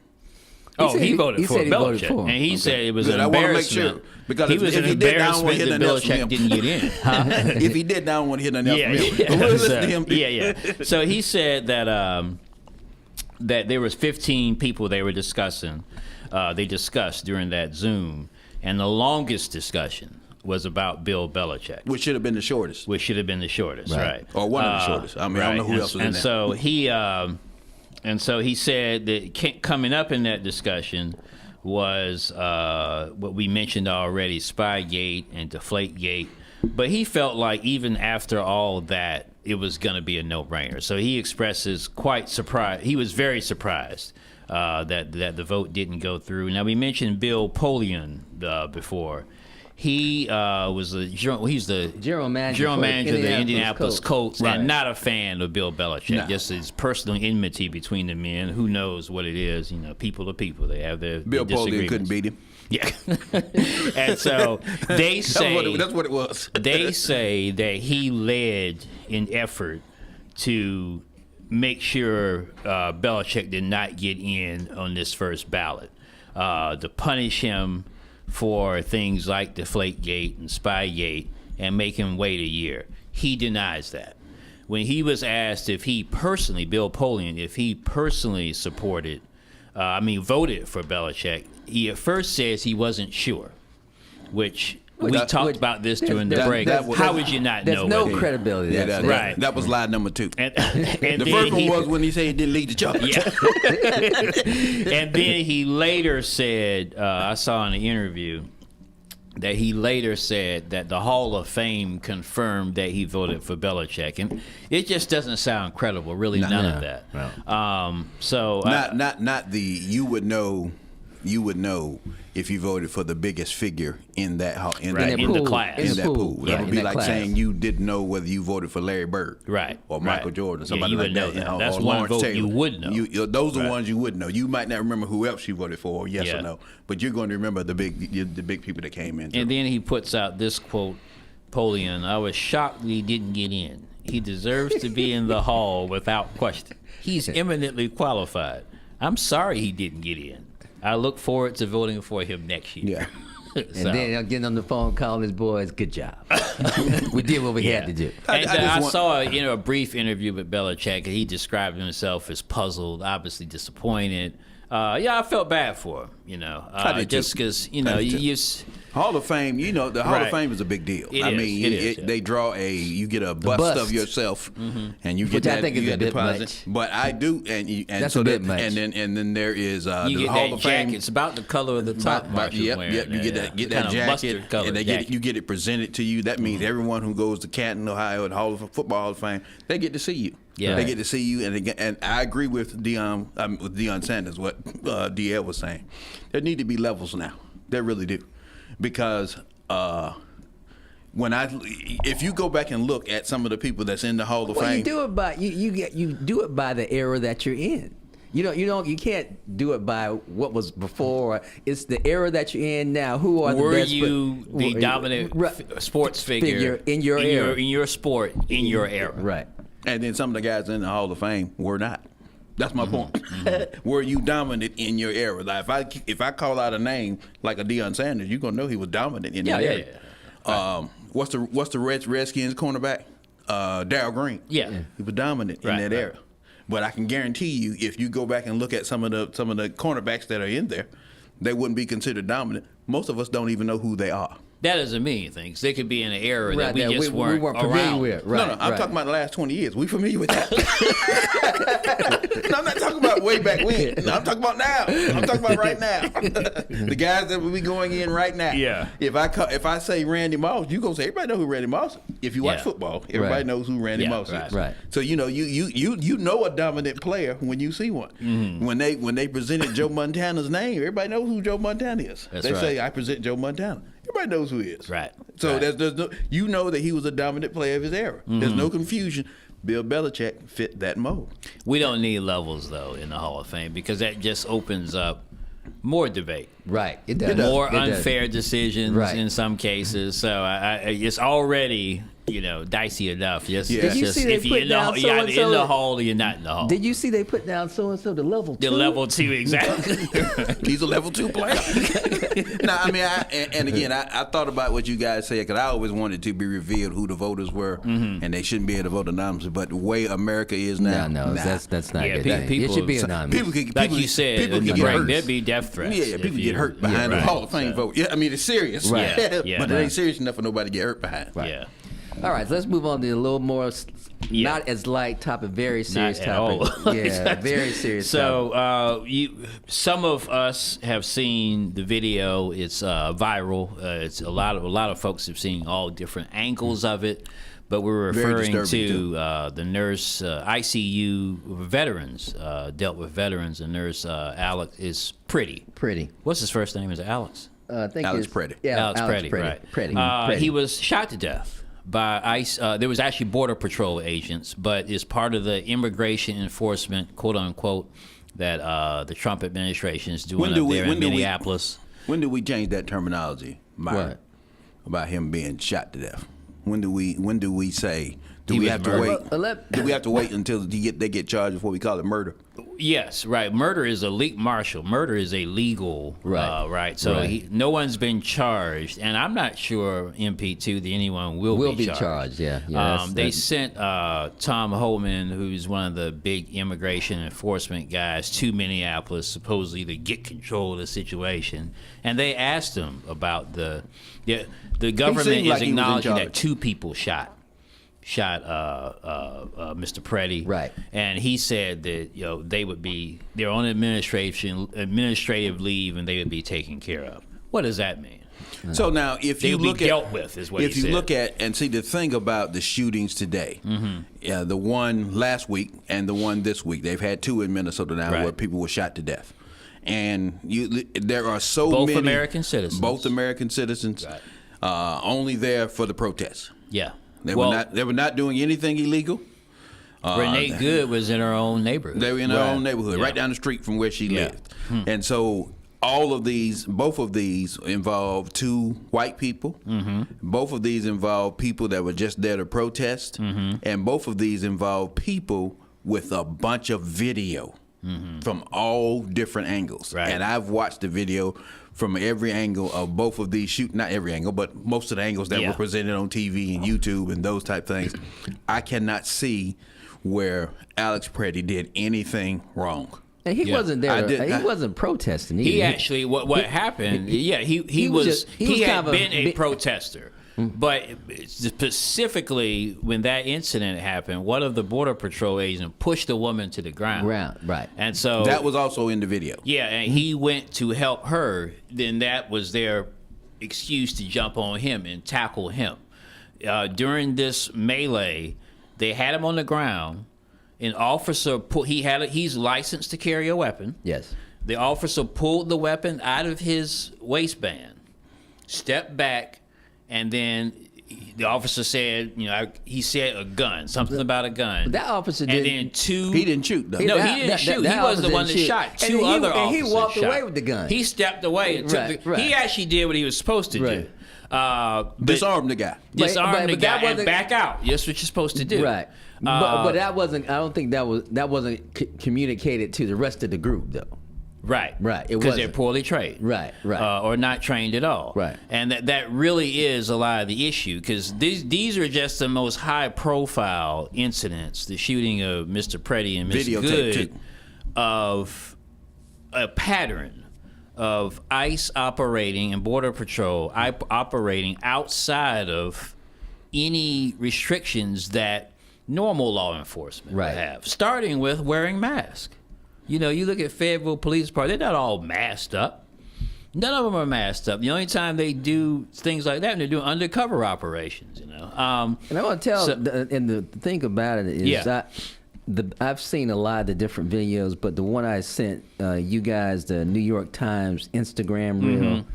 He voted for Belichick, and he said it was an embarrassment. I want to make sure, because he was if an he did, I don't want to embarrassment hear that nothing else from Belichick him. didn't get in. If he did, I don't want to hear nothing else from him. But we'll listen to him. Yeah. So he said that that there was 15 people they were discussing. They discussed during that Zoom, and the longest discussion was about Bill Belichick, which should have been the shortest. Right? Or one of the shortest. I mean, I don't know who else was in that. So he. And so he said that coming up in that discussion was what we mentioned already, Spygate and Deflategate. But he felt like even after all that, it was going to be a no-brainer. So he expresses quite surprised. He was very surprised that the vote didn't go through. Now, we mentioned Bill Polian before. He he's the general manager of the Indianapolis Colts, right. And not a fan of Bill Belichick. No. Just his personal enmity between the men. Who knows what it is? You know, people are people. They have their Bill Polian couldn't beat him. Yeah, and so they say that's what it was. They say that he led in effort to make sure Belichick did not get in on this first ballot, to punish him for things like Deflategate and Spygate and make him wait a year. He denies that. When he was asked if he personally, Bill Polian, if he personally voted for Belichick, he at first says he wasn't sure, which we talked about this during the break. How would you not know? There's no credibility. Right. That was lie number 2. And the first one was when he said he didn't lead the charge. Yeah. And then he later said, I saw in an interview, that he later said that the Hall of Fame confirmed that he voted for Belichick. And it just doesn't sound credible, really, none of that. No. Not the you would know you would know if you voted for the biggest figure in that in the class. In that pool. Yeah, That would be like class. saying you didn't know whether you voted for Larry Bird, or Michael Jordan, or somebody you like would that. know that. Or That's one Lawrence vote Taylor. you would know. Those are ones you would know. You might not remember who else you voted for, yes Yeah. or no, but you're going to remember the big people that came in. And then he puts out this quote, Polian, I was shocked he didn't get in. He deserves to be in the hall without question. He's eminently qualified. I'm sorry he didn't get in. I look forward to voting for him next year. Yeah. And then getting on the phone calling his boys, good job. We did what we had to do. And I saw a brief interview with Belichick, and he described himself as puzzled, obviously disappointed. I felt bad for him, I did just too. because, Hall of Fame, the Hall of Fame is a big deal. It is. They draw you get a bust of yourself, and you get Which that. I think is a bit much. But I do, and That's so a bit that, much. and then there is you the get Hall that of Fame. jacket. It's about the color of the top. Yep. You get that jacket, and you get it presented to you. That means everyone who goes to Canton, Ohio, at the Football Hall of Fame, they get to see you. Yeah. They get to see you, and I agree with Deion Sanders. What DL was saying, there need to be levels now. There really do, because if you go back and look at some of the people that's in the Hall of Fame, you do it by you do it by the era that you're in. You can't do it by what was before. It's the era that you're in now. Who are Were the best? you the dominant sports figure in your era? In your sport, in your era. Right. And then some of the guys in the Hall of Fame were not. That's my point. Were you dominant in your era? Like if I call out a name like a Deion Sanders, you're gonna know he was dominant in that era. Yeah. What's the Redskins cornerback? Darryl Green. Yeah. He was dominant in that era. But I can guarantee you, if you go back and look at some of the cornerbacks that are in there, they wouldn't be considered dominant. Most of us don't even know who they are. That doesn't mean things. They could be in an era that we just we weren't familiar around. with. No, I'm talking about the last 20 years. We familiar with that. No, I'm not talking about way back when. No, I'm talking about now. I'm talking about right now. The guys that will be going in right now. Yeah. If I say Randy Moss, you gonna say everybody know who Randy Moss is. If you watch football, everybody knows who Randy Moss is. Right. So you know a dominant player when you see one. When they presented Joe Montana's name, everybody knows who Joe Montana is. They say I present Joe Montana. Everybody knows who he is. Right. So there's no, that he was a dominant player of his era. There's no confusion. Bill Belichick fit that mold. We don't need levels though in the Hall of Fame because that just opens up more debate. Right. It does. More It does. unfair decisions in some cases. So it's already dicey enough. Did you see they if you're put down you're either so-and-so? in the hall or you're not in the hall. Did you see they put down so and so to level 2? The level 2, exactly. He's a level 2 player. No, I mean, I thought about what you guys said because I always wanted to be revealed who the voters were, and they shouldn't be able to vote anonymously. But the way America is now, that's not good. People, it should be anonymous. Like you said, people in can the get break, hurt. there'd be death threats. Yeah, people get hurt behind the Hall of Fame vote. Yeah, I mean, it's serious. Right. But it ain't serious enough for nobody to get hurt behind. Right. Yeah. All right, so let's move on to a little more, not as light topic, very serious Not at topic. all. Yeah, very serious topic. So some of us have seen the video. It's viral. It's a lot of folks have seen all different angles of it. But we're referring to the nurse, ICU veterans, dealt with veterans. And nurse Alex is Pretty. What's his first name? Is it Alex? I think Alex it's Pretty. Yeah, Alex Pretty, right. Pretty. He was shot to death by ICE. There was actually Border Patrol agents, but it's part of the immigration enforcement, quote unquote, that the Trump administration is doing up there in Minneapolis. When do we change that terminology, Myron, What? about him being shot to death? When do we say? Do He we was have to murdered. wait? Do we have to wait until they get charged before we call it murder? Yes, right. Murder is Murder is a legal, right? So no one's been charged, and I'm not sure MP2 that anyone will be charged. Yeah. They sent Tom Homan, who's one of the big immigration enforcement guys, to Minneapolis, supposedly to get control of the situation, and they asked him about the government is acknowledging that 2 people shot Mr. Pretty, right? And he said that they would be they're on administrative leave and they would be taken care of. What does that mean? So now, if you look dealt with, is what if he you said. look at and see the thing about the shootings today, the one last week and the one this week, they've had 2 in Minnesota now where people were shot to death. and there are so both many American citizens. Both American citizens, only there for the protests. Yeah, they were not doing anything illegal. Renee Good was in her own neighborhood. They were in her own neighborhood, right down the street from where she lived. And so both of these involved two white people. Both of these involved people that were just there to protest. And both of these involved people with a bunch of video from all different angles. And I've watched the video from every angle of both of these shoot, not every angle, but most of the angles that were presented on TV and YouTube and those type things. I cannot see where Alex Preddy did anything wrong. And he wasn't there. He wasn't protesting either. He actually, what happened? He had been a protester, but specifically when that incident happened, one of the Border Patrol agents pushed a woman to the ground. Right. And so that was also in the video. Yeah, and he went to help her. Then that was their excuse to jump on him and tackle him. During this melee, they had him on the ground. An officer he's licensed to carry a weapon. Yes. The officer pulled the weapon out of his waistband, stepped back, and then the officer said, he said a gun, something about a gun. But that officer didn't. And then he didn't shoot, though. No, he didn't shoot. He was the one that shot. Two other officers he walked shot. away with the gun. He stepped away. And he actually did what he was supposed to do. Disarm the guy. Disarm the guy and back out. That's what you're supposed to do. Right. But that wasn't. I don't think that wasn't communicated to the rest of the group, though. Right. It because they're poorly trained. Right. Or not trained at all. Right. And that really is a lot of the issue, because these are just the most high-profile incidents, the shooting of Mr. Preddy and Ms. Good, of a pattern of ICE operating and Border Patrol operating outside of any restrictions that normal law enforcement would have, starting with wearing masks. You look at Fayetteville Police Department, they're not all masked up. None of them are masked up. The only time they do things like that, they're doing undercover operations, And I want to tell, and the thing about it is I've seen a lot of the different videos, but the one I sent you guys, the New York Times Instagram reel,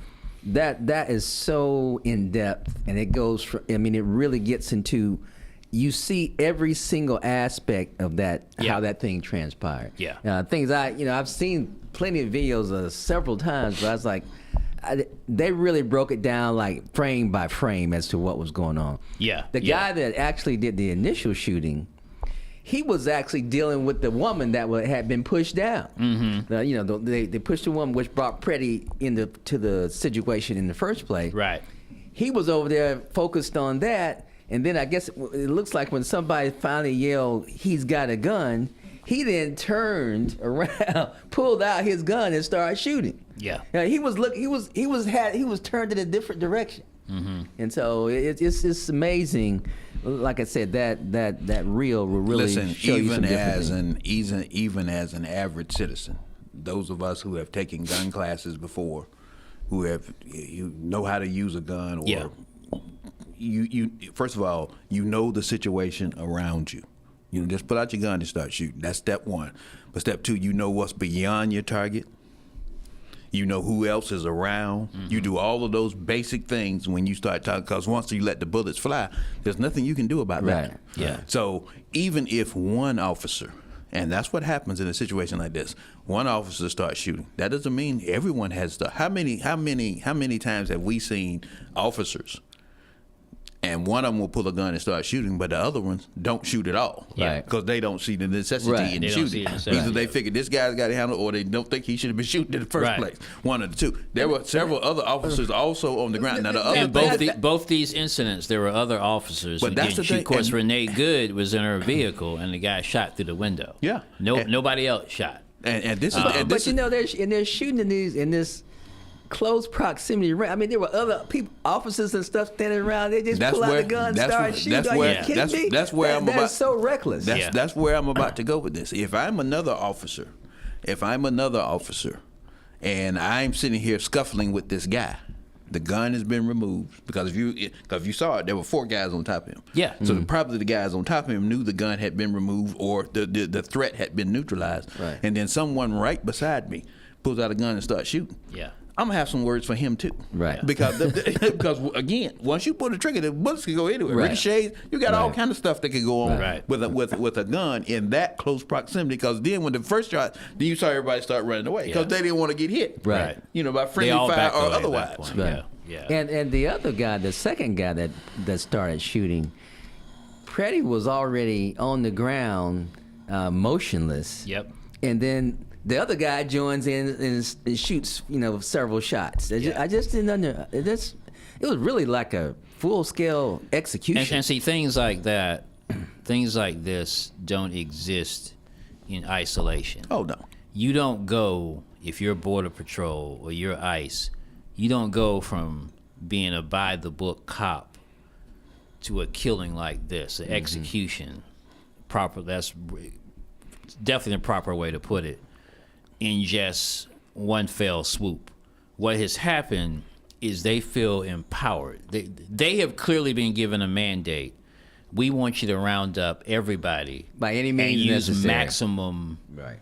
that is so in-depth, and it goes from, it really gets into, you see every single aspect of that, how that thing transpired. Things I've seen plenty of videos several times, but I was like, they really broke it down like frame by frame as to what was going on. The guy that actually did the initial shooting, he was actually dealing with the woman that had been pushed down. They pushed the woman, which brought Preddy to the situation in the first place. Right. He was over there focused on that. And then I guess it looks like when somebody finally yelled, "He's got a gun," he then turned around, pulled out his gun, and started shooting. He was turned in a different direction. And so it's amazing. Like I said, that reel will really show you some different things. Even as an average citizen, those of us who have taken gun classes before, who have know how to use a gun, or you first of all, the situation around you. Just put out your gun and start shooting. That's step one. But step two, what's beyond your target. Who else is around. You do all of those basic things when you start talking, because once you let the bullets fly, there's nothing you can do about that. So even if one officer, and that's what happens in a situation like this, one officer starts shooting, that doesn't mean everyone has to. How many times have we seen officers and one of them will pull a gun and start shooting, but the other ones don't shoot at all, because they don't see the necessity in shooting. Either they figure this guy's got it handled, or they don't think he should have been shooting in the first place. One of the two. There were several other officers also on the ground. Now, both these incidents, there were other officers. But that's the thing. Of course, Renee Good was in her vehicle, and the guy shot through the window. Nobody else shot. And this is. They're shooting in this close proximity. There were other people, officers and stuff standing around. They just pull out the gun and start shooting. Are you kidding me? That's where I'm about. That's so reckless. That's where I'm about to go with this. If I'm another officer, and I'm sitting here scuffling with this guy, the gun has been removed, because if you saw it, there were 4 guys on top of him. So probably the guys on top of him knew the gun had been removed, or the threat had been neutralized. And then someone right beside me pulls out a gun and starts shooting. Yeah. I'm gonna have some words for him too, Right? Because again, once you pull the trigger, the bullets can go anywhere. Right. Ricochets, you got all Right. kind of stuff that can go on Right. with a gun in that close proximity. Because then when the first shot, then you saw everybody start running away because they didn't want to get hit, Right. You know, by They friendly all fire backed or away at that otherwise. point. Right. Yeah. And the other guy, the second guy that started shooting, Freddie was already on the ground, motionless. Yep. And then the other guy joins in and shoots, several shots. I just didn't it was really like a full scale execution. And see, things like that, things like this don't exist in isolation. Oh no. You don't go, if you're Border Patrol or you're ICE, you don't go from being a by the book cop to a killing like this, an execution. That's definitely the proper way to put it, in just one fell swoop. What has happened is they feel empowered. They have clearly been given a mandate. We want you to round up everybody by any means and use necessary. maximum, right?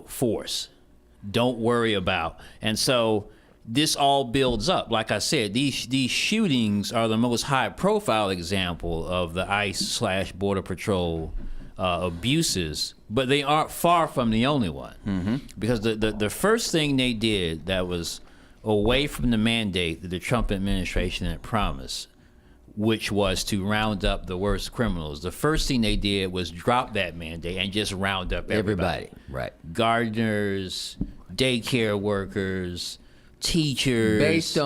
Force. Don't worry about. And so this all builds up. Like I said, these shootings are the most high-profile example of the ICE/Border Patrol abuses, but they aren't far from the only one. Mm-hmm. Because the first thing they did that was away from the mandate that the Trump administration had promised, which was to round up the worst criminals, the first thing they did was drop that mandate and just round up everybody. Right. Gardeners, daycare workers, teachers, based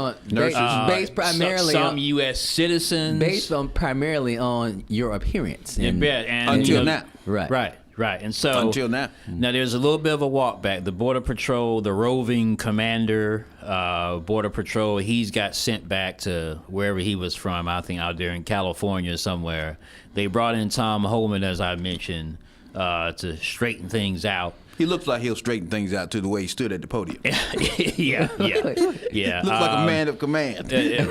primarily some on U.S. citizens, based on primarily on your appearance. and until now. Right. And so until now. Now there's a little bit of a walk back. The Border Patrol, the roving commander, Border Patrol, he's got sent back to wherever he was from. I think out there in California somewhere. They brought in Tom Homan, as I mentioned, to straighten things out. He looks like he'll straighten things out to the way he stood at the podium. yeah. Looks like a man of command.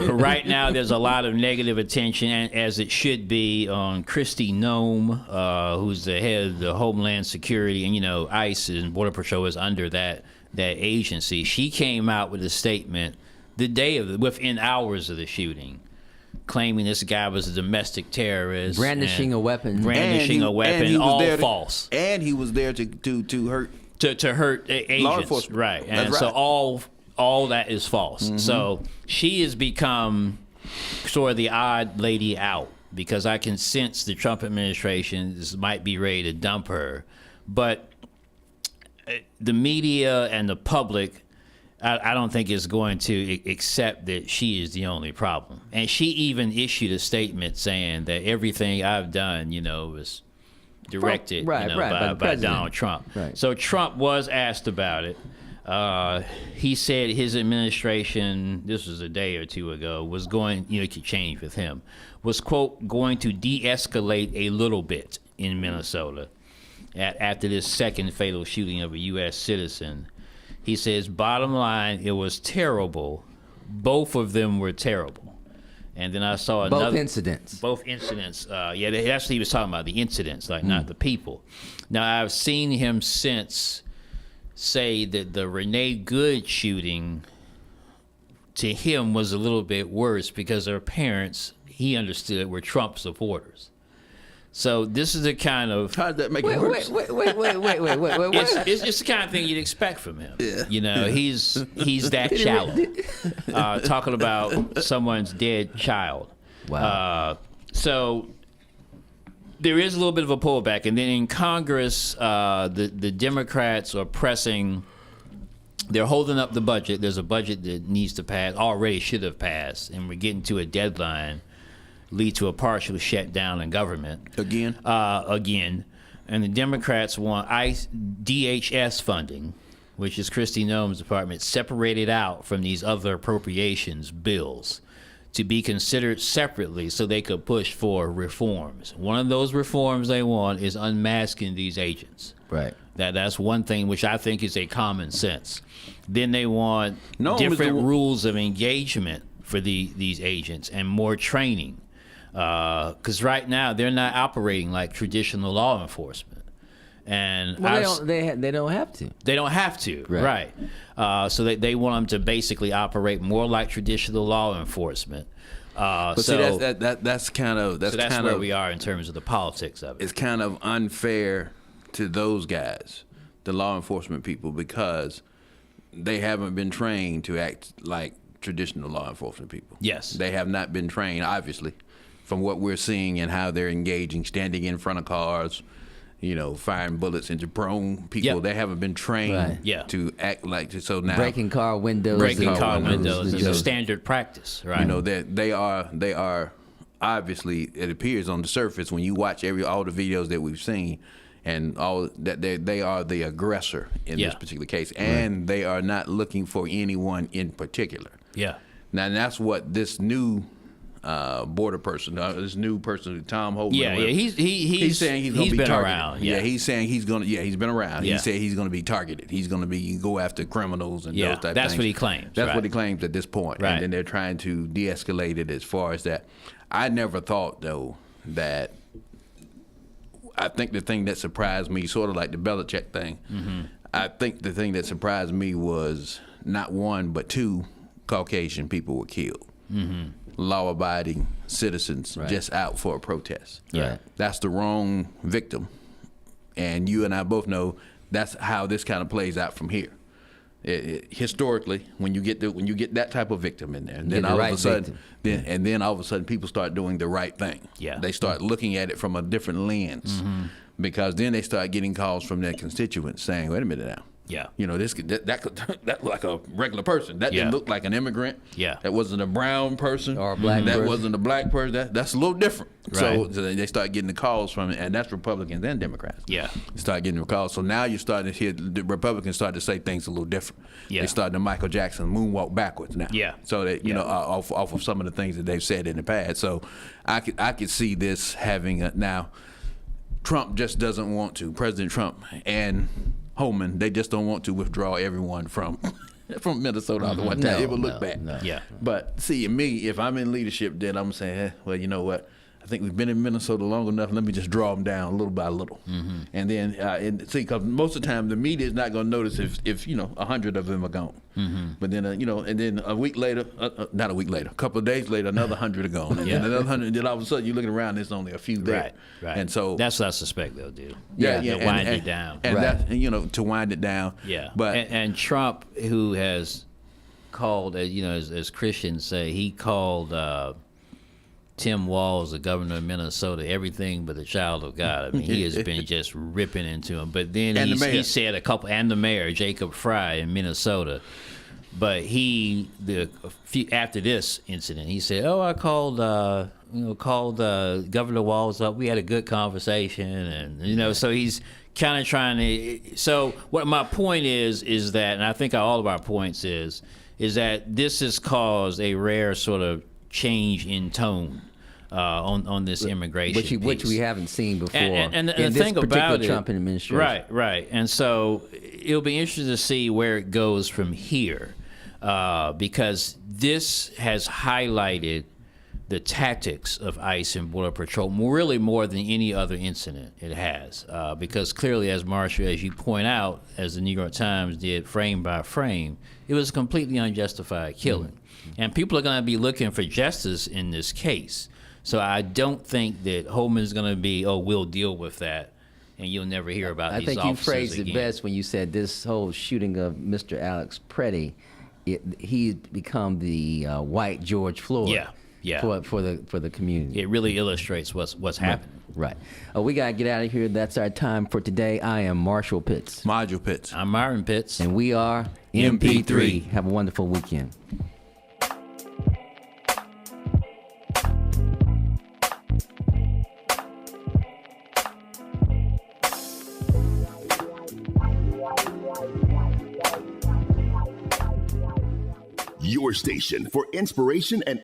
Right now, there's a lot of negative attention, as it should be, on Kristi Noem, who's the head of the Homeland Security, and ICE and Border Patrol is under that agency. She came out with a statement within hours of the shooting, claiming this guy was a domestic terrorist, brandishing a weapon, all false. And he was there to hurt to hurt agents, law enforcement. right? And That's so right. all that is false. Mm-hmm. So she has become sort of the odd lady out, because I can sense the Trump administration might be ready to dump her, but the media and the public, I don't think is going to accept that she is the only problem. And she even issued a statement saying that everything I've done, was directed by Donald Trump. Right. So Trump was asked about it. He said his administration, this was a day or two ago, was going, to change with him, was, quote, going to de-escalate a little bit in Minnesota after this second fatal shooting of a U.S. citizen. He says, bottom line, it was terrible. Both of them were terrible. And then I saw another... Both incidents. That's what he was talking about, the incidents, not the people. Now, I've seen him since say that the Renee Good shooting, to him, was a little bit worse because her parents, he understood, were Trump supporters. So this is the kind of... How did that make it worse? Wait. It's the kind of thing you'd expect from him. Yeah. He's that shallow. Talking about someone's dead child. Wow. So there is a little bit of a pullback. And then in Congress, the Democrats are pressing... They're holding up the budget. There's a budget that needs to pass, already should have passed, and we're getting to a deadline. Lead to a partial shutdown in government again. And the Democrats want DHS funding, which is Kristi Noem's department, separated out from these other appropriations bills to be considered separately so they could push for reforms. One of those reforms they want is unmasking these agents. Right. That's one thing which I think is a common sense. Then they want different rules of engagement for these agents and more training. Because right now they're not operating like traditional law enforcement. And well, they don't have to. They don't have to, right? So they want them to basically operate more like traditional law enforcement. But so see, that's kind of where we are in terms of the politics of it. It's kind of unfair to those guys, the law enforcement people, because they haven't been trained to act like traditional law enforcement people. Yes, they have not been trained, obviously, from what we're seeing and how they're engaging, standing in front of cars, firing bullets into prone people. Yep. They haven't been trained to act like this. So now breaking car windows, standard practice, right? They are obviously, it appears on the surface when you watch all the videos that we've seen, and all that they are the aggressor in this particular case, and they are not looking for anyone in particular. Yeah. Now that's what this new border person, this new person, Tom Holdman. He's saying he's going to be been targeted. Around. He's saying he's going to. He's been around. Yeah. He said he's going to be targeted. He's going to go after criminals and those type of things. That's what he claims. That's what he claims at this point. Right. And then they're trying to de-escalate it as far as that. I never thought though that. I think the thing that surprised me, sort of like the Belichick thing, I think the thing that surprised me was not one but two Caucasian people were killed. Law-abiding citizens just out for a protest. Yeah. That's the wrong victim. And you and I both know that's how this kind of plays out from here. Historically, when you get that type of victim in there, and then all of a sudden, then all of a sudden, people start doing the right thing. Yeah, they start looking at it from a different lens, because then they start getting calls from their constituents saying, "Wait a minute now, Yeah. You know, that looked like a regular person. That didn't look like an immigrant. Yeah. That wasn't a brown person. Or a black That person. wasn't a black person. That's a little different. Right. So they start getting the calls from it, and that's Republicans and Democrats. Yeah. Start getting the calls. So now you're starting to hear the Republicans start to say things a little different. Yeah. They starting to Michael Jackson moonwalk backwards now. Yeah. So that, you know, off of some of the things that they've said in the past. So I could see this having a, now Trump just doesn't want to. President Trump and Holman, they just don't want to withdraw everyone from Minnesota all the one time. It would look bad. No. Yeah. But see, me, if I'm in leadership, then I'm saying, well, you know what? I think we've been in Minnesota long enough. Let me just draw them down little by little. Mm-hmm. And then, see, because most of the time the media is not going to notice if 100 of them are gone. Mm-hmm. But then, and then a week later, not a week later, a couple of days later, another 100 are gone. And then another 100, and then all of a sudden you're looking around, there's only a few there. Right. And so that's what I suspect they'll do. Yeah. They'll wind it down. And that, to wind it down. Yeah. But and Trump, who has called, as Christians say, he called Tim Walz, the governor of Minnesota, everything but a child of God. I mean, he has been just ripping into him. But then he said and the mayor, Jacob Fry in Minnesota. But after this incident, he said, "Oh, I called Governor Walz up. We had a good conversation," and so he's kind of trying to. So what my point is that, and I think all of our points is that this has caused a rare sort of change in tone on this immigration piece. which we haven't seen before. And in the thing about it, Trump administration. Right. And so it'll be interesting to see where it goes from here, because this has highlighted the tactics of ICE and Border Patrol really more than any other incident it has, because clearly, as Marshall, as you point out, as the New York Times did frame by frame, it was a completely unjustified killing. Mm-hmm. And people are going to be looking for justice in this case. So I don't think that Holman's going to be, we'll deal with that, and you'll never hear about these officers again. I think you phrased it best when you said this whole shooting of Mr. Alex Preddy, he's become the white George Floyd. Yeah. For the community. It really illustrates what's happening. Right. We got to get out of here. That's our time for today. I am Marshall Pitts. Module Pitts. I'm Myron Pitts. And we are MP3. Have a wonderful weekend. Your station for inspiration and